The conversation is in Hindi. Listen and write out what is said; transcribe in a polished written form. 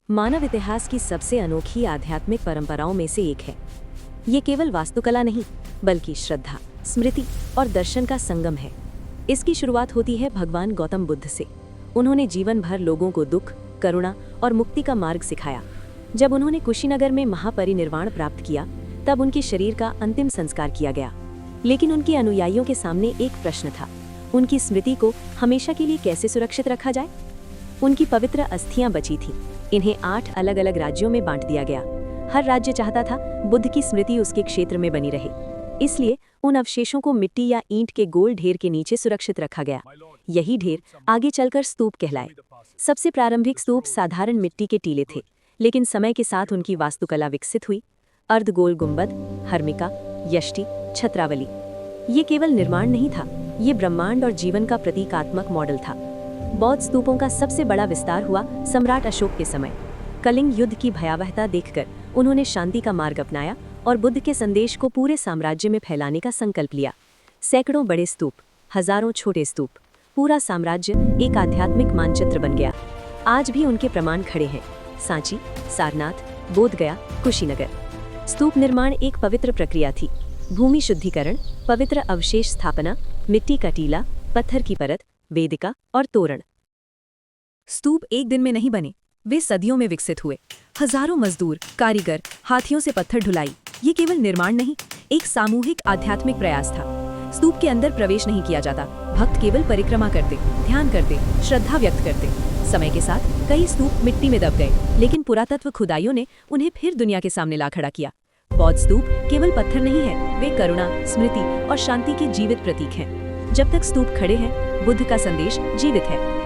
मानव इतिहास की सबसे अनोखी आध्यात्मिक परंपराओं में से एक है। ये केवल वास्तुकला नहीं, बल्कि श्रद्धा, स्मृति और दर्शन का संगम है। इसकी शुरुआत होती है भगवान गौतम बुद्ध से। उन्होंने जीवन भर लोगों को दुख, करुणा और मुक्ति का मार्ग सिखाया। जब उन्होंने कुशीनगर में महापरिनिर्वाण प्राप्त किया, तब उनके शरीर का अंतिम संस्कार किया गया। लेकिन उनके अनुयायियों के सामने एक प्रश्न था, उनकी स्मृति को हमेशा के लिए कैसे सुरक्षित रखा जाए। उनकी पवित्र अस्थियां बची थीं। इन्हें 8 अलग अलग राज्यों में बांट दिया गया। हर राज्य चाहता था बुद्ध की स्मृति उसके क्षेत्र में बनी रहे, इसलिए उन अवशेषों को मिट्टी या ईंट के गोल ढेर के नीचे सुरक्षित रखा गया। यही ढेर आगे चलकर स्तूप कहलाए। सबसे प्रारंभिक स्तूप साधारण मिट्टी के टीले थे, लेकिन समय के साथ उनकी वास्तुकला विकसित हुई। अर्धगोल गुंबद, हर्मिका, यष्टि, छत्रावली। ये केवल निर्माण नहीं था, ये ब्रह्मांड और जीवन का प्रतीकात्मक मॉडल था। बौद्ध स्तूपों का सबसे बड़ा विस्तार हुआ सम्राट अशोक के समय। कलिंग युद्ध की भयावहता देखकर उन्होंने शांति का मार्ग अपनाया और बुद्ध के संदेश को पूरे साम्राज्य में फैलाने का संकल्प लिया। सैकड़ों बड़े स्तूप, हजारों छोटे स्तूप, पूरा साम्राज्य एक आध्यात्मिक मानचित्र बन गया। आज भी उनके प्रमाण खड़े हैं: सांची, सारनाथ, बोधगया, कुशीनगर। स्तूप निर्माण एक पवित्र प्रक्रिया थी। भूमि शुद्धिकरण, पवित्र अवशेष स्थापना, मिट्टी का टीला, पत्थर की परत, वेदिका और तोरण। स्तूप एक दिन में नहीं बने, वे सदियों में विकसित हुए। हजारों मजदूर, कारीगर, हाथियों से पत्थर ढुलाई। ये केवल निर्माण नहीं, एक सामूहिक आध्यात्मिक प्रयास था। स्तूप के अंदर प्रवेश नहीं किया जाता, भक्त केवल परिक्रमा करते, ध्यान करते, श्रद्धा व्यक्त करते। समय के साथ कई स्तूप मिट्टी में दब गए, लेकिन पुरातत्व खुदाइयों ने उन्हें फिर दुनिया के सामने ला खड़ा किया। बौद्ध स्तूप केवल पत्थर नहीं है, वे करुणा, स्मृति और शांति के जीवित प्रतीक हैं। जब तक स्तूप खड़े हैं, बुद्ध का संदेश जीवित है।